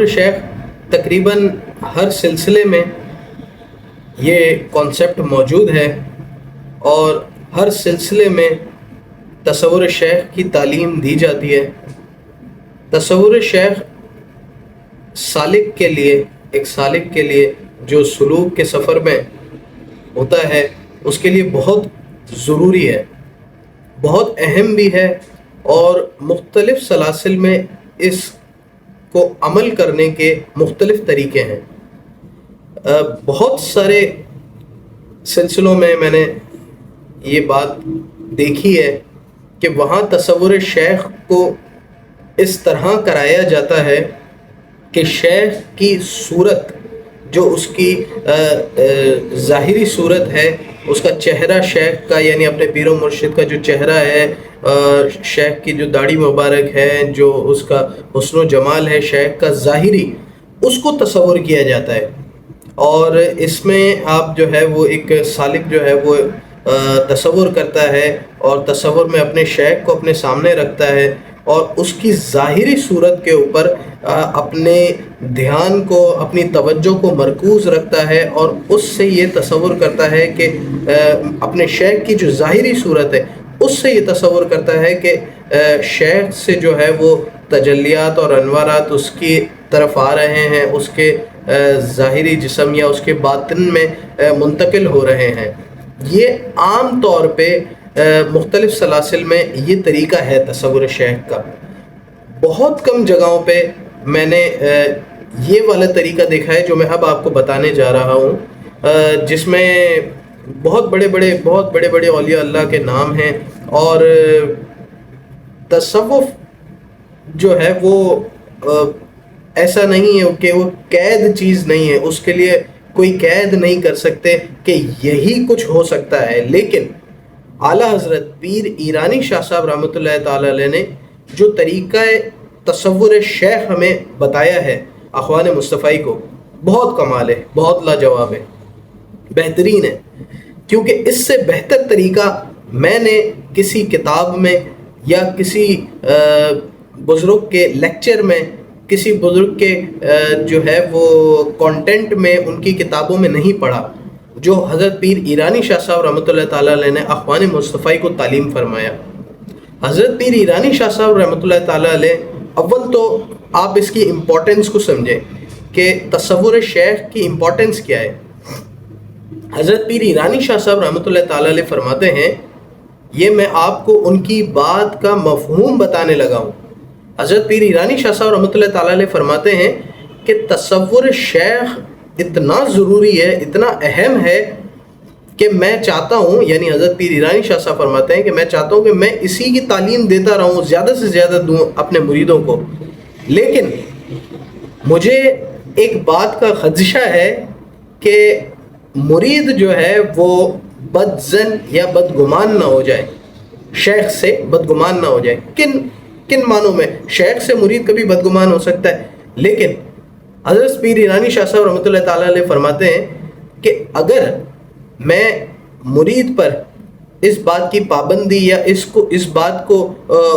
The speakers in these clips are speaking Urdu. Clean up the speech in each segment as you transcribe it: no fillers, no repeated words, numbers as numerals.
تصور شیخ تقریباً ہر سلسلے میں یہ کانسیپٹ موجود ہے، اور ہر سلسلے میں تصور شیخ کی تعلیم دی جاتی ہے۔ تصور شیخ سالک کے لیے، ایک سالک کے لیے جو سلوک کے سفر میں ہوتا ہے، اس کے لیے بہت ضروری ہے، بہت اہم بھی ہے، اور مختلف سلاسل میں اس کو عمل کرنے کے مختلف طریقے ہیں۔ بہت سارے سلسلوں میں نے یہ بات دیکھی ہے کہ وہاں تصور شیخ کو اس طرح کرایا جاتا ہے کہ شیخ کی صورت، جو اس کی ظاہری صورت ہے، اس کا چہرہ شیخ کا، یعنی اپنے پیر و مرشد کا جو چہرہ ہے، شیخ کی جو داڑھی مبارک ہے، جو اس کا حسن و جمال ہے شیخ کا ظاہری، اس کو تصور کیا جاتا ہے۔ اور اس میں آپ جو ہے وہ ایک سالک جو ہے وہ تصور کرتا ہے، اور تصور میں اپنے شیخ کو اپنے سامنے رکھتا ہے، اور اس کی ظاہری صورت کے اوپر اپنے دھیان کو، اپنی توجہ کو مرکوز رکھتا ہے، اور اس سے یہ تصور کرتا ہے کہ اپنے شیخ کی جو ظاہری صورت ہے اس سے یہ تصور کرتا ہے کہ شیخ سے جو ہے وہ تجلیات اور انوارات اس کی طرف آ رہے ہیں، اس کے ظاہری جسم یا اس کے باطن میں منتقل ہو رہے ہیں۔ یہ عام طور پہ مختلف سلاسل میں یہ طریقہ ہے تصور شیخ کا۔ بہت کم جگہوں پہ میں نے یہ والا طریقہ دیکھا ہے جو میں اب آپ کو بتانے جا رہا ہوں، جس میں بہت بڑے بڑے اولیاء اللہ کے نام ہیں، اور تصوف جو ہے وہ ایسا نہیں ہے کہ وہ قید چیز نہیں ہے، اس کے لیے کوئی قید نہیں کر سکتے کہ یہی کچھ ہو سکتا ہے۔ لیکن اعلیٰ حضرت پیر ایرانی شاہ صاحب رحمۃ اللہ تعالی علیہ نے جو طریقہ تصور شیخ ہمیں بتایا ہے اخوان مصطفی کو، بہت کمال ہے، بہت لاجواب ہے، بہترین ہے، کیونکہ اس سے بہتر طریقہ میں نے کسی کتاب میں یا کسی بزرگ کے لیکچر میں، کسی بزرگ کے جو ہے وہ کانٹینٹ میں، ان کی کتابوں میں نہیں پڑھا، جو حضرت پیر ایرانی شاہ صاحب رحمۃ اللہ تعالیٰ علیہ نے اخوان مصطفی کو تعلیم فرمایا۔ حضرت پیر ایرانی شاہ صاحب رحمۃ اللہ تعالیٰ علیہ، اول تو آپ اس کی امپورٹنس کو سمجھیں کہ تصور شیخ کی امپورٹنس کیا ہے۔ حضرت پیر ایرانی شاہ صاحب رحمۃ اللہ تعالیٰ علیہ فرماتے ہیں، یہ میں آپ کو ان کی بات کا مفہوم بتانے لگا ہوں۔ حضرت پیر ایرانی شاہ صاحب رحمۃ اللہ تعالیٰ علیہ فرماتے ہیں کہ تصور شیخ اتنا ضروری ہے، اتنا اہم ہے کہ میں چاہتا ہوں، یعنی حضرت پیر ایرانی شاہ صاحب فرماتے ہیں کہ میں چاہتا ہوں کہ میں اسی کی تعلیم دیتا رہوں، زیادہ سے زیادہ دوں اپنے مریدوں کو، لیکن مجھے ایک بات کا خدشہ ہے کہ مرید جو ہے وہ بدظن یا بدگمان نہ ہو جائے، شیخ سے بدگمان نہ ہو جائے۔ کن معنوں میں؟ شیخ سے مرید کبھی بدگمان ہو سکتا ہے، لیکن حضرت پیر ایرانی شاہ صاحب رحمۃ اللہ تعالیٰ علیہ فرماتے ہیں کہ اگر میں مرید پر اس بات کی پابندی یا اس بات کو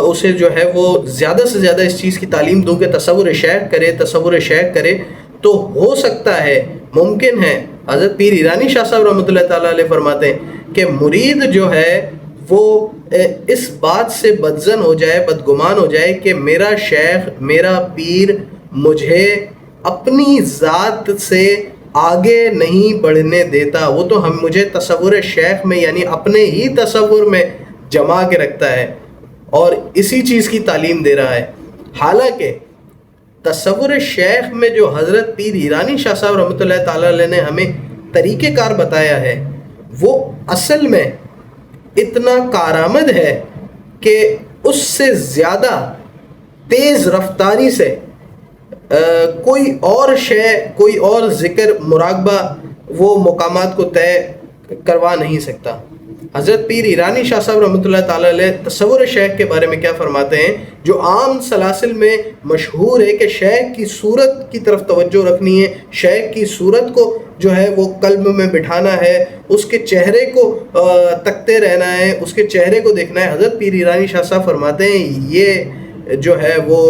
اسے جو ہے وہ زیادہ سے زیادہ اس چیز کی تعلیم دوں کہ تصور شیخ کرے، تو ہو سکتا ہے، ممکن ہے، حضرت پیر ایرانی شاہ صاحب رحمۃ اللہ تعالیٰ علیہ فرماتے ہیں کہ مرید جو ہے وہ اس بات سے بدظن ہو جائے، بدگمان ہو جائے کہ میرا شیخ، میرا پیر مجھے اپنی ذات سے آگے نہیں بڑھنے دیتا، وہ تو مجھے تصور شیخ میں، یعنی اپنے ہی تصور میں جما کے رکھتا ہے، اور اسی چیز کی تعلیم دے رہا ہے۔ حالانکہ تصور شیخ میں جو حضرت پیر ایرانی شاہ صاحب رحمۃ اللہ تعالیٰ علیہ نے ہمیں طریقہ کار بتایا ہے، وہ اصل میں اتنا کارآمد ہے کہ اس سے زیادہ تیز رفتاری سے کوئی اور ذکر، مراقبہ وہ مقامات کو طے کروا نہیں سکتا۔ حضرت پیر ایرانی شاہ صاحب رحمۃ اللہ تعالیٰ علیہ تصور شیخ کے بارے میں کیا فرماتے ہیں، جو عام سلاسل میں مشہور ہے کہ شیخ کی صورت کی طرف توجہ رکھنی ہے، شیخ کی صورت کو جو ہے وہ قلب میں بٹھانا ہے، اس کے چہرے کو تکتے رہنا ہے، اس کے چہرے کو دیکھنا ہے۔ حضرت پیر ایرانی شاہ صاحب فرماتے ہیں یہ جو ہے وہ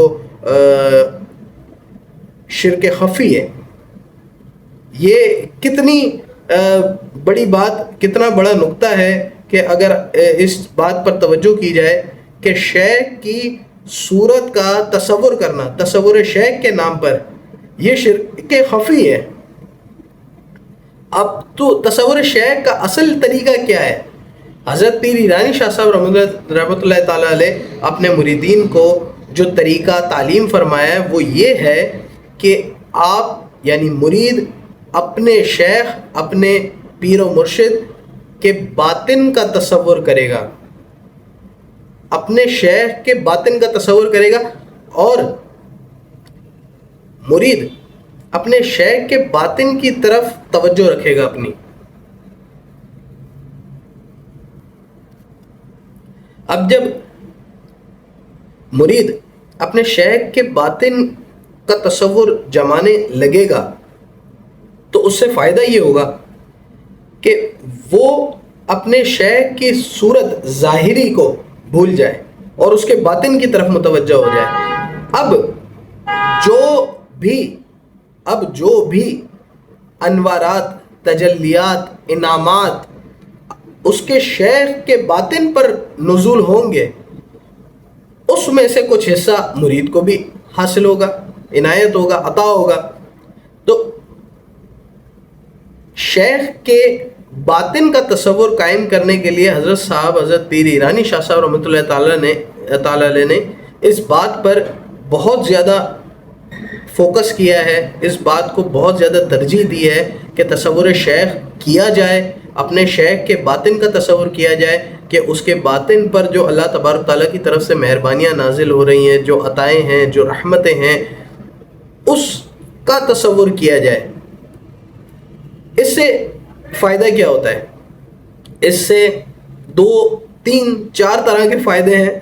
شرک خفی ہے. یہ کتنی بڑی بات، کتنا بڑا نقطہ ہے کہ اگر اس بات پر توجہ کی جائے کہ شیخ کی صورت کا تصور کرنا، تصور شیخ کے نام پر، یہ شرک خفی ہے. اب تو تصور شیخ کا اصل طریقہ کیا ہے؟ حضرت پیر ایرانی شاہ صاحب رحمۃ اللہ تعالیٰ علیہ اپنے مریدین کو جو طریقہ تعلیم فرمایا ہے وہ یہ ہے کہ آپ یعنی مرید اپنے شیخ، اپنے پیر و مرشد کے باطن کا تصور کرے گا، اپنے شیخ کے باطن کا تصور کرے گا، اور مرید اپنے شیخ کے باطن کی طرف توجہ رکھے گا اپنی. اب جب مرید اپنے شیخ کے باطن کا تصور جمانے لگے گا تو اس سے فائدہ یہ ہوگا کہ وہ اپنے شیخ کی صورت ظاہری کو بھول جائے اور اس کے باطن کی طرف متوجہ ہو جائے. اب جو بھی انوارات، تجلیات، انعامات اس کے شیخ کے باطن پر نزول ہوں گے، اس میں سے کچھ حصہ مرید کو بھی حاصل ہوگا، عنایت ہوگا، عطا ہوگا. تو شیخ کے باطن کا تصور قائم کرنے کے لیے حضرت پیر ایرانی شاہ صاحب رحمۃ اللہ تعالیٰ علیہ نے اس بات پر بہت زیادہ فوکس کیا ہے، اس بات کو بہت زیادہ ترجیح دی ہے کہ تصور شیخ کیا جائے، اپنے شیخ کے باطن کا تصور کیا جائے کہ اس کے باطن پر جو اللہ تبارک تعالیٰ کی طرف سے مہربانیاں نازل ہو رہی ہیں، جو عطائیں ہیں، جو رحمتیں ہیں، اس کا تصور کیا جائے. اس سے فائدہ کیا ہوتا ہے؟ اس سے 2 3 4 طرح کے فائدے ہیں.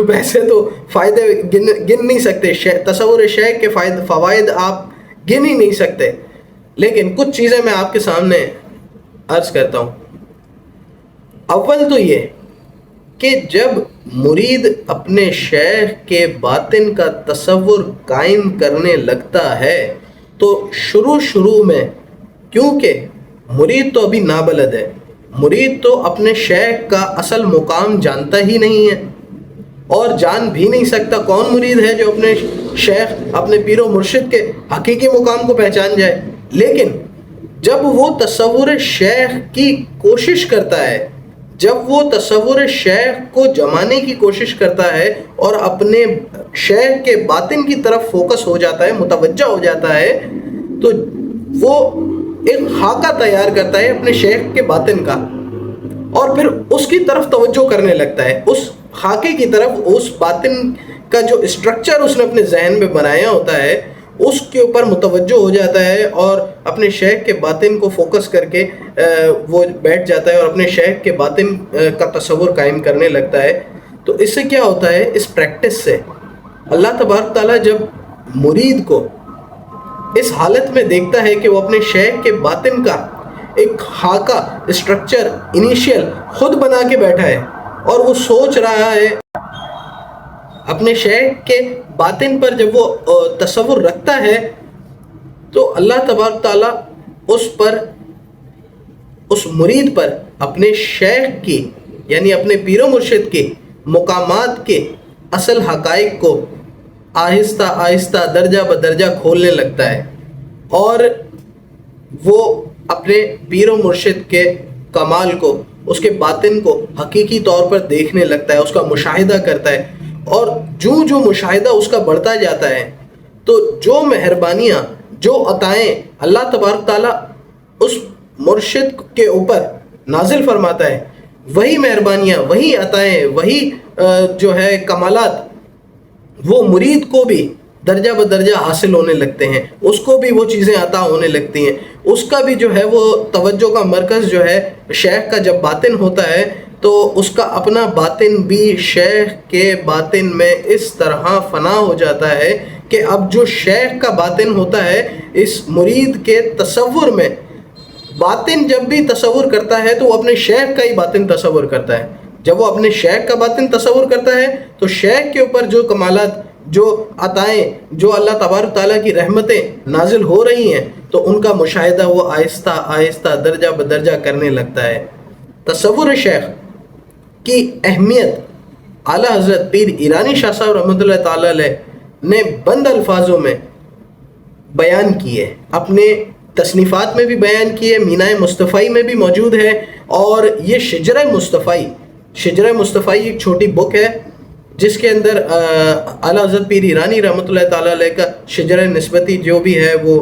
ویسے تو فائدے گن نہیں سکتے، تصور شیخ کے فوائد آپ گن ہی نہیں سکتے، لیکن کچھ چیزیں میں آپ کے سامنے عرض کرتا ہوں. اول تو یہ کہ جب مرید اپنے شیخ کے باطن کا تصور قائم کرنے لگتا ہے تو شروع میں، کیونکہ مرید تو ابھی نابلد ہے، مرید تو اپنے شیخ کا اصل مقام جانتا ہی نہیں ہے اور جان بھی نہیں سکتا. کون مرید ہے جو اپنے شیخ، اپنے پیر و مرشد کے حقیقی مقام کو پہچان جائے؟ لیکن جب وہ تصور شیخ کی کوشش کرتا ہے، جب وہ تصور شیخ کو جمانے کی کوشش کرتا ہے اور اپنے شیخ کے باطن کی طرف فوکس ہو جاتا ہے، متوجہ ہو جاتا ہے، تو وہ ایک خاکہ تیار کرتا ہے اپنے شیخ کے باطن کا اور پھر اس کی طرف توجہ کرنے لگتا ہے. اس خاکے کی طرف، اس باطن کا جو اسٹرکچر اس نے اپنے ذہن میں بنایا ہوتا ہے اس کے اوپر متوجہ ہو جاتا ہے اور اپنے شیخ کے باطن کو فوکس کر کے وہ بیٹھ جاتا ہے اور اپنے شیخ کے باطن کا تصور قائم کرنے لگتا ہے. تو اس سے کیا ہوتا ہے؟ اس پریکٹس سے اللہ تبارک تعالیٰ جب مرید کو اس حالت میں دیکھتا ہے کہ وہ اپنے شیخ کے باطن کا ایک خاکہ، اسٹرکچر، انیشیل خود بنا کے بیٹھا ہے اور وہ سوچ رہا ہے اپنے شیخ کے باطن پر، جب وہ تصور رکھتا ہے تو اللہ تبارک تعالیٰ اس مرید پر اپنے شیخ کی یعنی اپنے پیر و مرشد کے مقامات کے اصل حقائق کو آہستہ آہستہ درجہ بدرجہ کھولنے لگتا ہے اور وہ اپنے پیر و مرشد کے کمال کو، اس کے باطن کو حقیقی طور پر دیکھنے لگتا ہے، اس کا مشاہدہ کرتا ہے. اور جو مشاہدہ اس کا بڑھتا جاتا ہے تو جو مہربانیاں، جو عطائیں اللہ تبارک تعالیٰ اس مرشد کے اوپر نازل فرماتا ہے، وہی مہربانیاں، وہی عطائیں، وہی جو ہے کمالات وہ مرید کو بھی درجہ بدرجہ حاصل ہونے لگتے ہیں، اس کو بھی وہ چیزیں عطا ہونے لگتی ہیں. اس کا بھی جو ہے وہ توجہ کا مرکز جو ہے شیخ کا جب باطن ہوتا ہے تو اس کا اپنا باطن بھی شیخ کے باطن میں اس طرح فنا ہو جاتا ہے کہ اب جو شیخ کا باطن ہوتا ہے اس مرید کے تصور میں، باطن جب بھی تصور کرتا ہے تو وہ اپنے شیخ کا ہی باطن تصور کرتا ہے. جب وہ اپنے شیخ کا باطن تصور کرتا ہے تو شیخ کے اوپر جو کمالات جو عطائیں، جو اللہ تبارک تعالیٰ کی رحمتیں نازل ہو رہی ہیں، تو ان کا مشاہدہ وہ آہستہ آہستہ درجہ بدرجہ کرنے لگتا ہے۔ تصور شیخ کی اہمیت اعلیٰ حضرت پیر ایرانی شاہ صاحب رحمۃ اللہ تعالیٰ علیہ نے بند الفاظوں میں بیان کی ہے، اپنے تصنیفات میں بھی بیان کی ہے، مینائے مصطفی میں بھی موجود ہے، اور یہ شجرہ مصطفی ایک چھوٹی بک ہے جس کے اندر اعلیٰ حضرت پیر ایرانی رحمۃ اللہ تعالیٰ علیہ کا شجرہ نسبتی جو بھی ہے وہ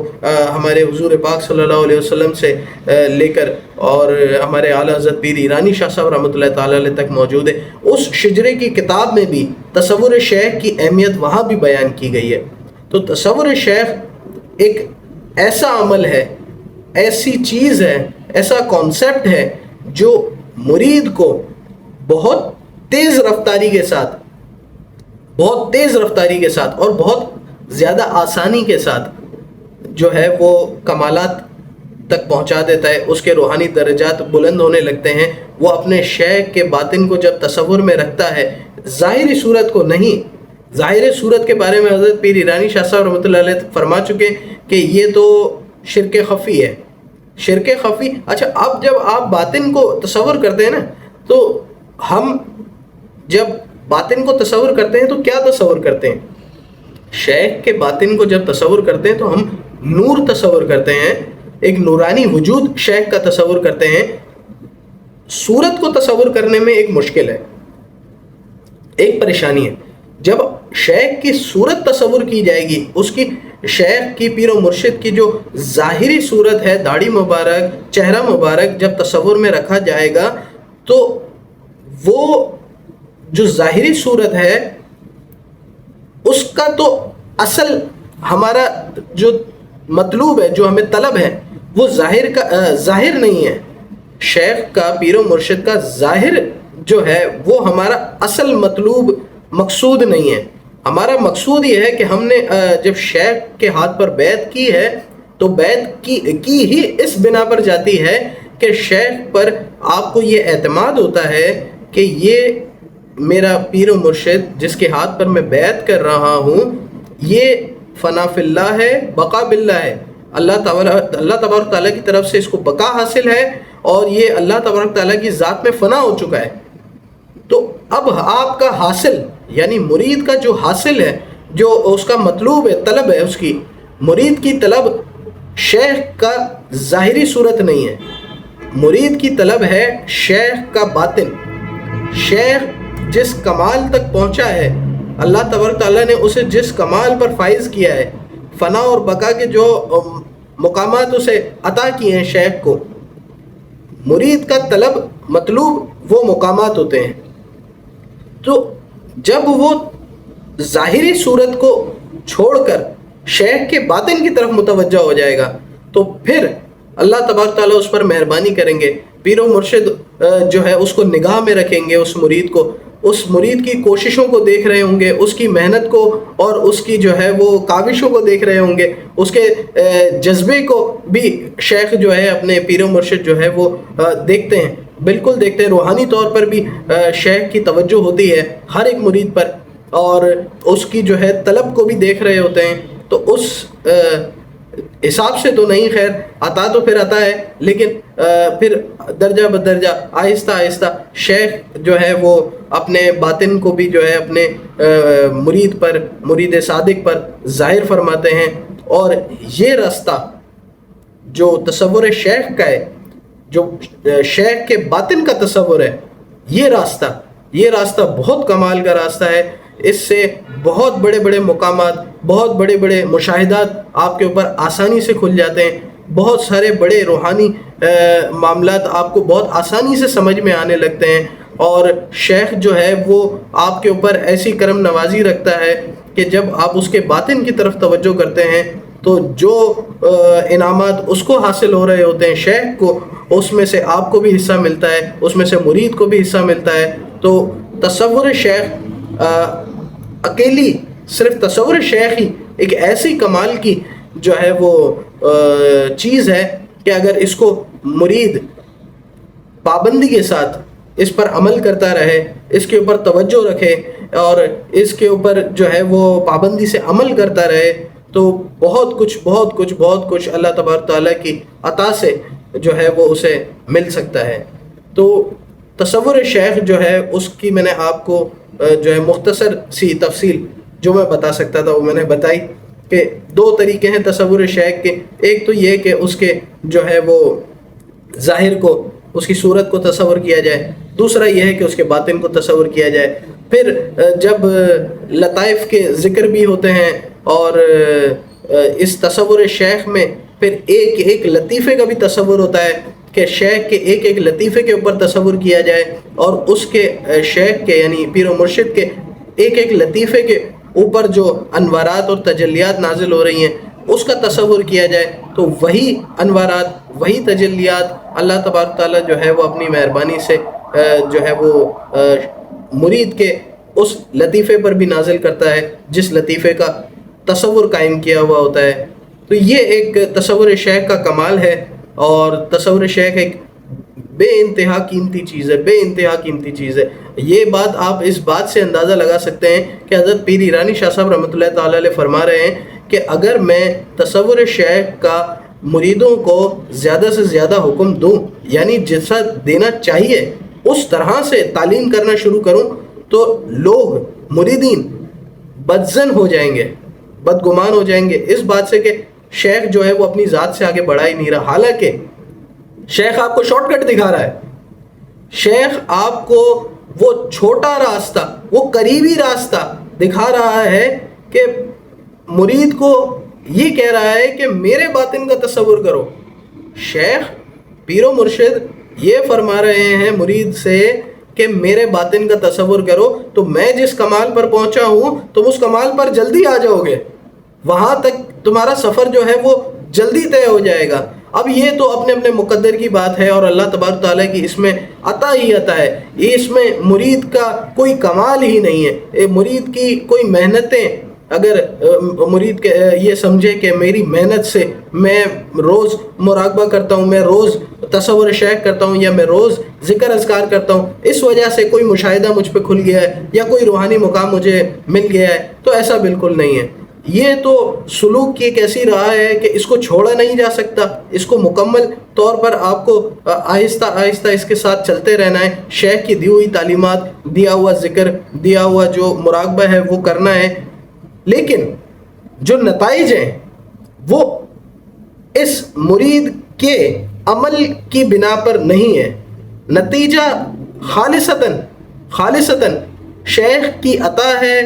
ہمارے حضور پاک صلی اللہ علیہ وسلم سے لے کر اور ہمارے اعلیٰ حضرت پیر ایرانی شاہ صاحب رحمۃ اللہ تعالیٰ علیہ تک موجود ہے۔ اس شجرے کی کتاب میں بھی تصور شیخ کی اہمیت وہاں بھی بیان کی گئی ہے۔ تو تصور شیخ ایک ایسا عمل ہے، ایسی چیز ہے، ایسا کانسیپٹ ہے جو مرید کو بہت تیز رفتاری کے ساتھ اور بہت زیادہ آسانی کے ساتھ جو ہے وہ کمالات تک پہنچا دیتا ہے، اس کے روحانی درجات بلند ہونے لگتے ہیں۔ وہ اپنے شیخ کے باطن کو جب تصور میں رکھتا ہے، ظاہری صورت کو نہیں، ظاہر صورت کے بارے میں حضرت پیر ایرانی شاہ صاحب رحمۃ اللہ علیہ فرما چکے کہ یہ تو شرک خفی ہے، شرک خفی۔ اچھا، اب جب آپ باطن کو تصور کرتے ہیں نا، تو ہم جب باطن کو تصور کرتے ہیں تو کیا تصور کرتے ہیں؟ شیخ کے باطن کو جب تصور کرتے ہیں تو ہم نور تصور کرتے ہیں، ایک نورانی وجود شیخ کا تصور کرتے ہیں۔ صورت کو تصور کرنے میں ایک مشکل ہے، ایک پریشانی ہے۔ جب شیخ کی صورت تصور کی جائے گی، اس کی شیخ کی پیر و مرشد کی جو ظاہری صورت ہے، داڑھی مبارک، چہرہ مبارک جب تصور میں رکھا جائے گا، تو وہ جو ظاہری صورت ہے اس کا تو اصل ہمارا جو مطلوب ہے، جو ہمیں طلب ہے، وہ ظاہر نہیں ہے۔ شیخ کا، پیر و مرشد کا ظاہر جو ہے وہ ہمارا اصل مطلوب مقصود نہیں ہے۔ ہمارا مقصود یہ ہے کہ ہم نے جب شیخ کے ہاتھ پر بیعت کی ہے تو بیعت کی ہی اس بنا پر جاتی ہے کہ شیخ پر آپ کو یہ اعتماد ہوتا ہے کہ یہ میرا پیر و مرشد جس کے ہاتھ پر میں بیعت کر رہا ہوں، یہ فنا فی اللہ ہے، بقا باللہ ہے۔ اللہ تبارک تعالیٰ کی طرف سے اس کو بقا حاصل ہے، اور یہ اللہ تبارک تعالیٰ کی ذات میں فنا ہو چکا ہے۔ تو اب آپ کا حاصل، یعنی مرید کا جو حاصل ہے، جو اس کا مطلوب ہے، طلب ہے، اس کی مرید کی طلب شیخ کا ظاہری صورت نہیں ہے، مرید کی طلب ہے شیخ کا باطن۔ شیخ جس کمال تک پہنچا ہے، اللہ تبارک تعالیٰ نے اسے جس کمال پر فائز کیا ہے، فنا اور بقا کے جو مقامات اسے عطا کیے ہیں شیخ کو، مرید کا طلب مطلوب وہ مقامات ہوتے ہیں۔ تو جب وہ ظاہری صورت کو چھوڑ کر شیخ کے باطن کی طرف متوجہ ہو جائے گا، تو پھر اللہ تبارک تعالیٰ اس پر مہربانی کریں گے۔ پیر و مرشد جو ہے اس کو نگاہ میں رکھیں گے، اس مرید کو، اس مرید کی کوششوں کو دیکھ رہے ہوں گے، اس کی محنت کو اور اس کی جو ہے وہ کاوشوں کو دیکھ رہے ہوں گے، اس کے جذبے کو بھی شیخ جو ہے اپنے پیر و مرشد جو ہے وہ دیکھتے ہیں، بالکل دیکھتے ہیں۔ روحانی طور پر بھی شیخ کی توجہ ہوتی ہے ہر ایک مرید پر، اور اس کی جو ہے طلب کو بھی دیکھ رہے ہوتے ہیں۔ تو اس حساب سے تو نہیں، خیر عطا تو پھر عطا ہے، لیکن پھر درجہ بدرجہ آہستہ آہستہ شیخ جو ہے وہ اپنے باطن کو بھی جو ہے اپنے مرید پر، مرید صادق پر ظاہر فرماتے ہیں۔ اور یہ راستہ جو تصور شیخ کا ہے، جو شیخ کے باطن کا تصور ہے، یہ راستہ بہت کمال کا راستہ ہے۔ اس سے بہت بڑے بڑے مقامات، بہت بڑے بڑے مشاہدات آپ کے اوپر آسانی سے کھل جاتے ہیں، بہت سارے بڑے روحانی معاملات آپ کو بہت آسانی سے سمجھ میں آنے لگتے ہیں، اور شیخ جو ہے وہ آپ کے اوپر ایسی کرم نوازی رکھتا ہے کہ جب آپ اس کے باطن کی طرف توجہ کرتے ہیں تو جو انعامات اس کو حاصل ہو رہے ہوتے ہیں شیخ کو، اس میں سے آپ کو بھی حصہ ملتا ہے، اس میں سے مرید کو بھی حصہ ملتا ہے۔ تو تصور شیخ اکیلی، صرف تصور شیخ ہی ایک ایسی کمال کی جو ہے وہ چیز ہے کہ اگر اس کو مرید پابندی کے ساتھ اس پر عمل کرتا رہے، اس کے اوپر توجہ رکھے، اور اس کے اوپر جو ہے وہ پابندی سے عمل کرتا رہے تو بہت کچھ اللہ تبارک تعالیٰ کی عطا سے جو ہے وہ اسے مل سکتا ہے۔ تو تصور شیخ جو ہے اس کی میں نے آپ کو جو ہے مختصر سی تفصیل جو میں بتا سکتا تھا وہ میں نے بتائی کہ 2 طریقے ہیں تصور شیخ کے۔ ایک تو یہ کہ اس کے جو ہے وہ ظاہر کو، اس کی صورت کو تصور کیا جائے، دوسرا یہ ہے کہ اس کے باطن کو تصور کیا جائے۔ پھر جب لطائف کے ذکر بھی ہوتے ہیں اور اس تصور شیخ میں پھر ایک لطیفے کا بھی تصور ہوتا ہے کہ شیخ کے ایک لطیفے کے اوپر تصور کیا جائے اور اس کے شیخ کے یعنی پیر و مرشد کے ایک لطیفے کے اوپر جو انوارات اور تجلیات نازل ہو رہی ہیں اس کا تصور کیا جائے تو وہی انوارات، وہی تجلیات اللہ تبارک تعالیٰ جو ہے وہ اپنی مہربانی سے جو ہے وہ مرید کے اس لطیفے پر بھی نازل کرتا ہے جس لطیفے کا تصور قائم کیا ہوا ہوتا ہے۔ تو یہ ایک تصور شیخ کا کمال ہے، اور تصور شیخ ایک بے انتہا قیمتی چیز ہے، بے انتہا قیمتی چیز ہے۔ یہ بات آپ اس بات سے اندازہ لگا سکتے ہیں کہ حضرت پیر ایرانی شاہ صاحب رحمۃ اللہ تعالیٰ علیہ فرما رہے ہیں کہ اگر میں تصور شیخ کا مریدوں کو زیادہ سے زیادہ حکم دوں، یعنی جیسا دینا چاہیے اس طرح سے تعلیم کرنا شروع کروں، تو لوگ مریدین بدظن ہو جائیں گے، بدگمان ہو جائیں گے اس بات سے کہ شیخ جو ہے وہ اپنی ذات سے آگے بڑھا ہی نہیں رہا۔ حالانکہ شیخ آپ کو شارٹ کٹ دکھا رہا ہے، شیخ آپ کو وہ چھوٹا راستہ، وہ قریبی راستہ دکھا رہا ہے کہ مرید کو یہ کہہ رہا ہے کہ میرے باطن کا تصور کرو۔ شیخ پیر و مرشد یہ فرما رہے ہیں مرید سے کہ میرے باطن کا تصور کرو، تو میں جس کمال پر پہنچا ہوں تم اس کمال پر جلدی آ جاؤ گے، وہاں تک تمہارا سفر جو ہے وہ جلدی طے ہو جائے گا۔ اب یہ تو اپنے اپنے مقدر کی بات ہے اور اللہ تبارک تعالیٰ کی اس میں عطا ہی عطا ہے، یہ اس میں مرید کا کوئی کمال ہی نہیں ہے، مرید کی کوئی محنتیں اگر مرید یہ سمجھے کہ میری محنت سے میں روز مراقبہ کرتا ہوں، میں روز تصور شیخ کرتا ہوں، یا میں روز ذکر اذکار کرتا ہوں، اس وجہ سے کوئی مشاہدہ مجھ پہ کھل گیا ہے یا کوئی روحانی مقام مجھے مل گیا ہے، تو ایسا بالکل نہیں ہے۔ یہ تو سلوک کی ایک ایسی راہ ہے کہ اس کو چھوڑا نہیں جا سکتا، اس کو مکمل طور پر آپ کو آہستہ آہستہ اس کے ساتھ چلتے رہنا ہے، شیخ کی دی ہوئی تعلیمات، دیا ہوا ذکر، دیا ہوا جو مراقبہ ہے وہ کرنا ہے۔ لیکن جو نتائج ہیں وہ اس مرید کے عمل کی بنا پر نہیں ہے، نتیجہ خالصتاً شیخ کی عطا ہے،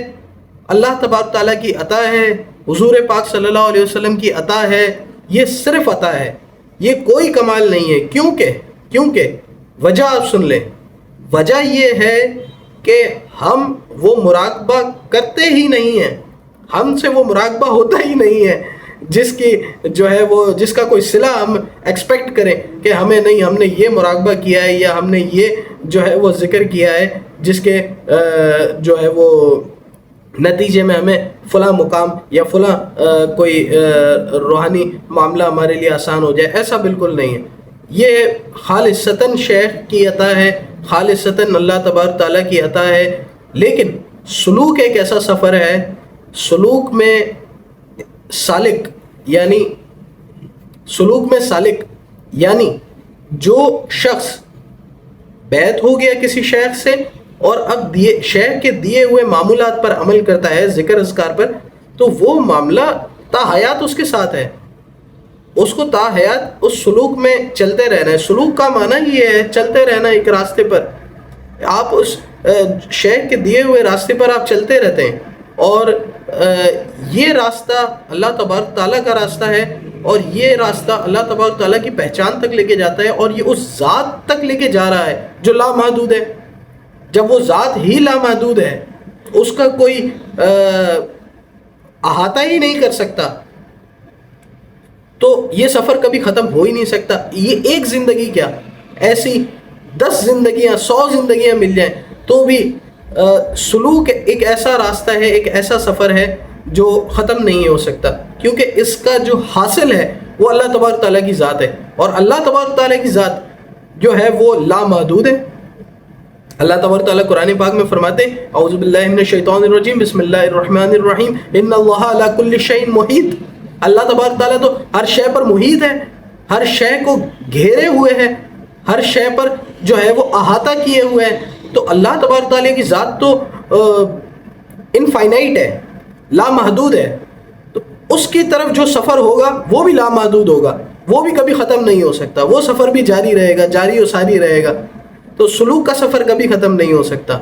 اللہ تبارک تعالیٰ کی عطا ہے، حضور پاک صلی اللہ علیہ وسلم کی عطا ہے، یہ صرف عطا ہے، یہ کوئی کمال نہیں ہے۔ کیونکہ وجہ آپ سن لیں، وجہ یہ ہے کہ ہم وہ مراقبہ کرتے ہی نہیں ہیں، ہم سے وہ مراقبہ ہوتا ہی نہیں ہے جس کی جو ہے وہ جس کا کوئی صلہ ہم ایکسپیکٹ کریں کہ ہم نے یہ مراقبہ کیا ہے یا ہم نے یہ جو ہے وہ ذکر کیا ہے جس کے جو ہے وہ نتیجے میں ہمیں فلاں مقام یا فلاں کوئی روحانی معاملہ ہمارے لیے آسان ہو جائے، ایسا بالکل نہیں ہے۔ یہ خالصتاً شیخ کی عطا ہے، خالصتاً اللہ تبارک تعالیٰ کی عطا ہے۔ لیکن سلوک ایک ایسا سفر ہے، سلوک میں سالک یعنی جو شخص بیعت ہو گیا کسی شیخ سے اور اب شیخ کے دیے ہوئے معمولات پر عمل کرتا ہے، ذکر اذکار پر، تو وہ معاملہ تا حیات اس کے ساتھ ہے، اس کو تا حیات اس سلوک میں چلتے رہنا ہے۔ سلوک کا معنی یہ ہے چلتے رہنا ایک راستے پر، آپ اس شیخ کے دیے ہوئے راستے پر آپ چلتے رہتے ہیں، اور یہ راستہ اللہ تبارک تعالیٰ کا راستہ ہے، اور یہ راستہ اللہ تبارک تعالیٰ کی پہچان تک لے کے جاتا ہے، اور یہ اس ذات تک لے کے جا رہا ہے جو لامحدود ہے۔ جب وہ ذات ہی لامحدود ہے، اس کا کوئی احاطہ ہی نہیں کر سکتا، تو یہ سفر کبھی ختم ہو ہی نہیں سکتا۔ یہ ایک زندگی کیا، ایسی 10 زندگیاں 100 زندگیاں مل جائیں تو بھی سلوک ایک ایسا راستہ ہے، ایک ایسا سفر ہے جو ختم نہیں ہو سکتا، کیونکہ اس کا جو حاصل ہے وہ اللہ تبارک تعالیٰ کی ذات ہے، اور اللہ تبارک تعالیٰ کی ذات جو ہے وہ لامحدود ہے۔ اللہ تبارک تعالیٰ قرآن پاک میں فرماتے ہیں اعوذ باللہ من الشیطان الرجیم بسم اللہ الرحمن الرحیم ان اللہ علی کل شیء محیط. اللہ تبارک تعالیٰ تو ہر شے پر محیط ہے، ہر شے کو گھیرے ہوئے ہے، ہر شے پر جو ہے وہ احاطہ کیے ہوئے ہیں. تو اللہ تبارک تعالیٰ کی ذات تو انفائنائٹ ہے، لامحدود ہے. تو اس کی طرف جو سفر ہوگا وہ بھی لامحدود ہوگا، وہ بھی کبھی ختم نہیں ہو سکتا، وہ سفر بھی جاری رہے گا، جاری و ساری رہے گا. تو سلوک کا سفر کبھی ختم نہیں ہو سکتا.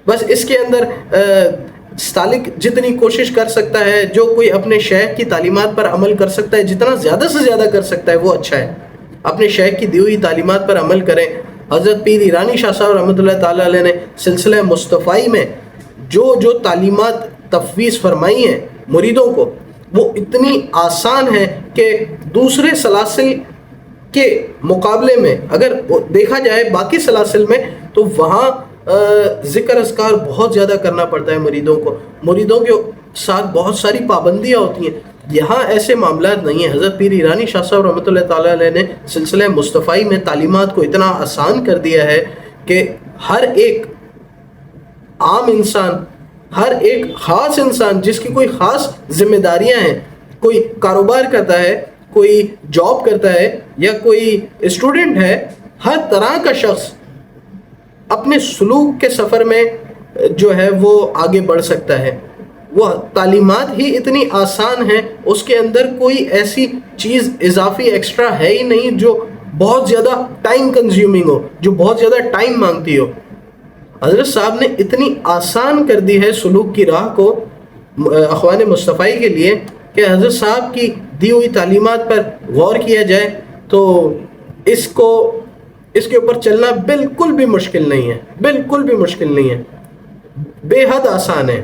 بس اس کے اندر سالک جتنی کوشش کر سکتا ہے، جو کوئی اپنے شیخ کی تعلیمات پر عمل کر سکتا ہے، جتنا زیادہ سے زیادہ کر سکتا ہے وہ اچھا ہے. اپنے شیخ کی دی ہوئی تعلیمات پر عمل کریں. حضرت پیر ایرانی شاہ صاحب رحمۃ اللہ تعالیٰ علیہ نے سلسلہ مصطفائی میں جو تعلیمات تفویض فرمائی ہیں مریدوں کو، وہ اتنی آسان ہے کہ دوسرے سلاسل کے مقابلے میں اگر دیکھا جائے باقی سلاسل میں تو وہاں ذکر اذکار بہت زیادہ کرنا پڑتا ہے مریدوں کو، مریدوں کے ساتھ بہت ساری پابندیاں ہوتی ہیں. یہاں ایسے معاملات نہیں ہیں. حضرت پیر ایرانی شاہ صاحب رحمۃ اللہ تعالیٰ علیہ نے سلسلہ مصطفائی میں تعلیمات کو اتنا آسان کر دیا ہے کہ ہر ایک عام انسان، ہر ایک خاص انسان جس کی کوئی خاص ذمہ داریاں ہیں، کوئی کاروبار کرتا ہے، کوئی جاب کرتا ہے یا کوئی اسٹوڈنٹ ہے، ہر طرح کا شخص اپنے سلوک کے سفر میں جو ہے وہ آگے بڑھ سکتا ہے. وہ تعلیمات ہی اتنی آسان ہیں، اس کے اندر کوئی ایسی چیز اضافی ایکسٹرا ہے ہی نہیں جو بہت زیادہ ٹائم کنزیومنگ ہو، جو بہت زیادہ ٹائم مانگتی ہو. حضرت صاحب نے اتنی آسان کر دی ہے سلوک کی راہ کو اخوان مصطفی کے لیے کہ حضرت صاحب کی دی ہوئی تعلیمات پر غور کیا جائے تو اس کے اوپر چلنا بالکل بھی مشکل نہیں ہے، بالکل بھی مشکل نہیں ہے، بے حد آسان ہے.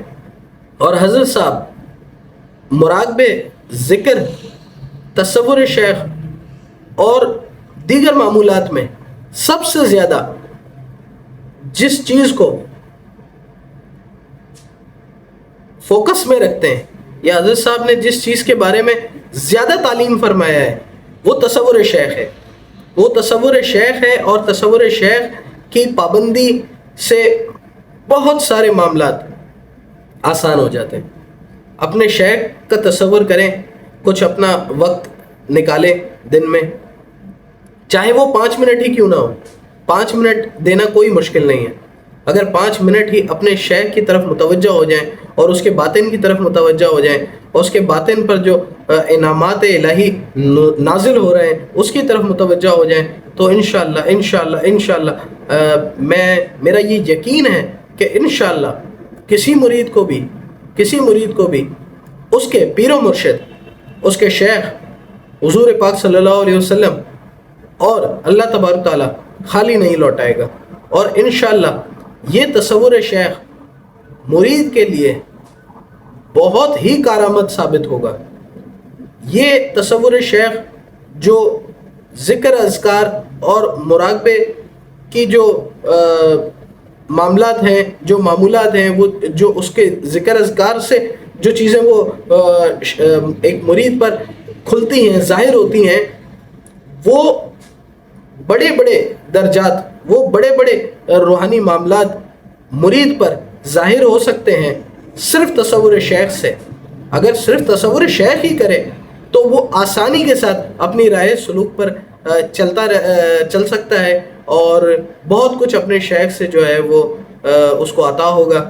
اور حضرت صاحب مراقبے، ذکر، تصور شیخ اور دیگر معمولات میں سب سے زیادہ جس چیز کو فوکس میں رکھتے ہیں یا حضرت صاحب نے جس چیز کے بارے میں زیادہ تعلیم فرمایا ہے وہ تصور شیخ ہے. وہ تصور شیخ ہے اور تصور شیخ کی پابندی سے بہت سارے معاملات آسان ہو جاتے ہیں. اپنے شیخ کا تصور کریں، کچھ اپنا وقت نکالیں دن میں، چاہے وہ 5 منٹ ہی کیوں نہ ہو. 5 منٹ دینا کوئی مشکل نہیں ہے. اگر 5 منٹ ہی اپنے شیخ کی طرف متوجہ ہو جائیں اور اس کے باطن کی طرف متوجہ ہو جائیں اور اس کے باطن پر جو انعامات الہی نازل ہو رہے ہیں اس کی طرف متوجہ ہو جائیں تو انشاءاللہ میرا یہ یقین ہے کہ انشاءاللہ کسی مرید کو بھی اس کے پیر و مرشد، اس کے شیخ حضور پاک صلی اللہ علیہ وسلم اور اللہ تبارک تعالیٰ خالی نہیں لوٹائے گا. اور انشاءاللہ یہ تصور شیخ مرید کے لیے بہت ہی کارآمد ثابت ہوگا. یہ تصور شیخ جو ذکر اذکار اور مراقبے کی جو معاملات ہیں، جو معمولات ہیں، وہ جو اس کے ذکر اذکار سے جو چیزیں وہ ایک مرید پر کھلتی ہیں، ظاہر ہوتی ہیں، وہ بڑے بڑے درجات، وہ بڑے بڑے روحانی معاملات مرید پر ظاہر ہو سکتے ہیں صرف تصور شیخ سے. اگر صرف تصور شیخ ہی کرے تو وہ آسانی کے ساتھ اپنی راہ سلوک پر چل سکتا ہے اور بہت کچھ اپنے شیخ سے جو ہے وہ اس کو عطا ہوگا.